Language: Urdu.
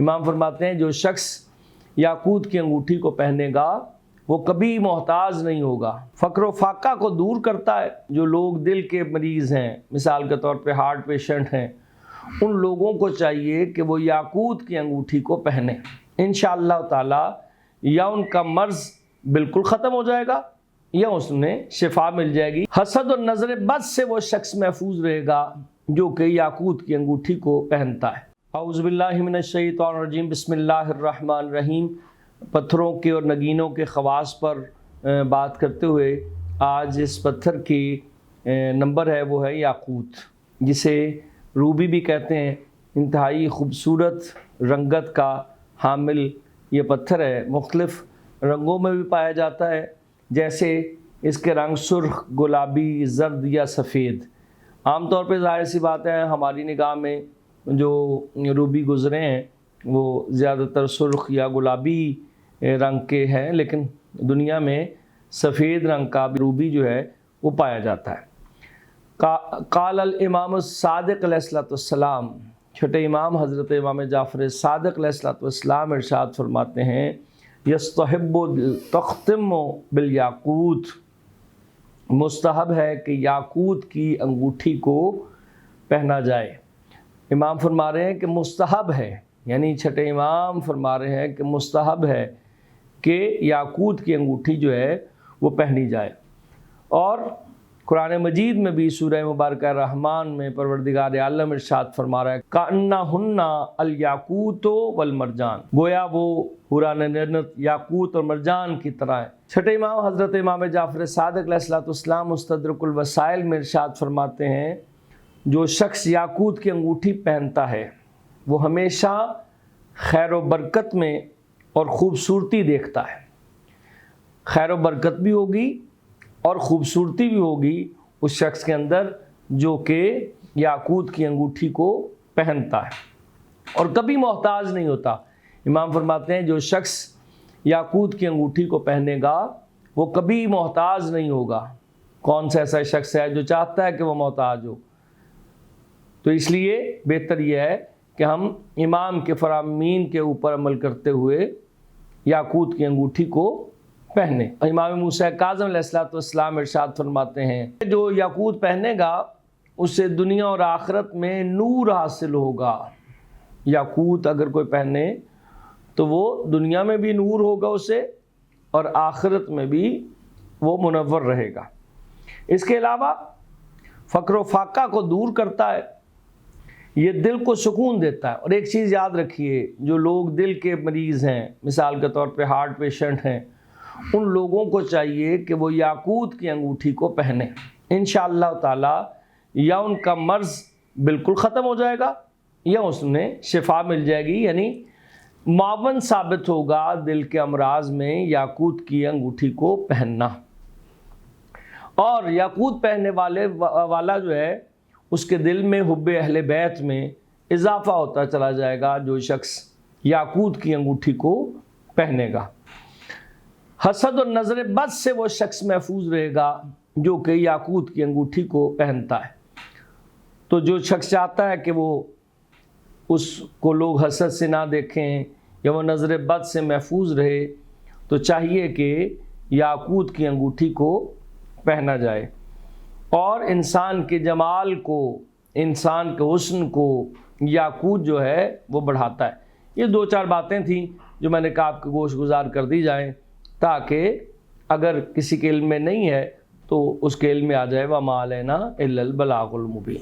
امام فرماتے ہیں جو شخص یاقوت کی انگوٹھی کو پہنے گا وہ کبھی محتاج نہیں ہوگا۔ فقر و فاقہ کو دور کرتا ہے۔ جو لوگ دل کے مریض ہیں، مثال کے طور پہ ہارٹ پیشنٹ ہیں، ان لوگوں کو چاہیے کہ وہ یاقوت کی انگوٹھی کو پہنیں۔ انشاءاللہ تعالی یا ان کا مرض بالکل ختم ہو جائے گا یا اس میں شفا مل جائے گی۔ حسد اور نظر بد سے وہ شخص محفوظ رہے گا جو کہ یاقوت کی انگوٹھی کو پہنتا ہے۔ اعوذ باللہ من الشیطان الرجیم، بسم اللہ الرحمن الرحیم۔ پتھروں کے اور نگینوں کے خواص پر بات کرتے ہوئے آج اس پتھر کی نمبر ہے وہ ہے یاقوت، جسے روبی بھی کہتے ہیں۔ انتہائی خوبصورت رنگت کا حامل یہ پتھر ہے، مختلف رنگوں میں بھی پایا جاتا ہے، جیسے اس کے رنگ سرخ، گلابی، زرد یا سفید۔ عام طور پہ ظاہر سی بات ہے ہماری نگاہ میں جو روبی گزرے ہیں وہ زیادہ تر سرخ یا گلابی رنگ کے ہیں، لیکن دنیا میں سفید رنگ کا روبی جو ہے وہ پایا جاتا ہے۔ قال الامام الصادق علیہ السلام، چھٹے امام حضرت امام جعفر صادق علیہ السلام ارشاد فرماتے ہیں، یستحب تختم بالیاقوت، مستحب ہے کہ یاقوت کی انگوٹھی کو پہنا جائے۔ امام فرما رہے ہیں کہ مستحب ہے، یعنی چھٹے امام فرما رہے ہیں کہ مستحب ہے کہ یاقوت کی انگوٹھی جو ہے وہ پہنی جائے۔ اور قرآن مجید میں بھی سورہ مبارکہ رحمان میں پروردگار عالم ارشاد فرما رہا ہے کَأَنَّهُنَّ الْيَاقُوتُ وَالْمَرْجَانُ، گویا وہ حوران جنت یاقوت اور مرجان کی طرح ہے۔ چھٹے امام حضرت امام جعفر صادق علیہ السلام مستدرک الوسائل میں ارشاد فرماتے ہیں، جو شخص یاقوت کی انگوٹھی پہنتا ہے وہ ہمیشہ خیر و برکت میں اور خوبصورتی دیکھتا ہے۔ خیر و برکت بھی ہوگی اور خوبصورتی بھی ہوگی اس شخص کے اندر جو کہ یاقوت کی انگوٹھی کو پہنتا ہے، اور کبھی محتاج نہیں ہوتا۔ امام فرماتے ہیں جو شخص یاقوت کی انگوٹھی کو پہنے گا وہ کبھی محتاج نہیں ہوگا۔ کون سا ایسا شخص ہے جو چاہتا ہے کہ وہ محتاج ہو؟ تو اس لیے بہتر یہ ہے کہ ہم امام کے فرامین کے اوپر عمل کرتے ہوئے یاقوت کی انگوٹھی کو پہنے۔ امام موسیٰ کاظم علیہ السلام ارشاد فرماتے ہیں جو یاقوت پہنے گا اسے دنیا اور آخرت میں نور حاصل ہوگا۔ یاقوت اگر کوئی پہنے تو وہ دنیا میں بھی نور ہوگا اسے، اور آخرت میں بھی وہ منور رہے گا۔ اس کے علاوہ فقر و فاقہ کو دور کرتا ہے، یہ دل کو سکون دیتا ہے۔ اور ایک چیز یاد رکھیے، جو لوگ دل کے مریض ہیں، مثال کے طور پہ ہارٹ پیشنٹ ہیں، ان لوگوں کو چاہیے کہ وہ یاقوت کی انگوٹھی کو پہنیں۔ انشاءاللہ تعالی یا ان کا مرض بالکل ختم ہو جائے گا یا اس میں شفا مل جائے گی، یعنی معاون ثابت ہوگا دل کے امراض میں یاقوت کی انگوٹھی کو پہننا۔ اور یاقوت پہننے والا جو ہے اس کے دل میں حب اہل بیت میں اضافہ ہوتا چلا جائے گا جو شخص یاقوت کی انگوٹھی کو پہنے گا۔ حسد اور نظر بد سے وہ شخص محفوظ رہے گا جو کہ یاقوت کی انگوٹھی کو پہنتا ہے۔ تو جو شخص چاہتا ہے کہ وہ اس کو لوگ حسد سے نہ دیکھیں یا وہ نظر بد سے محفوظ رہے، تو چاہیے کہ یاقوت کی انگوٹھی کو پہنا جائے۔ اور انسان کے جمال کو، انسان کے حسن کو یاقوت جو ہے وہ بڑھاتا ہے۔ یہ دو چار باتیں تھیں جو میں نے کہا آپ کو گوش گزار کر دی جائیں، تاکہ اگر کسی کے علم میں نہیں ہے تو اس کے علم میں آ جائے۔ وَمَا عَلَيْنَا إِلَّا الْبَلَاغُ الْمُبِينُ۔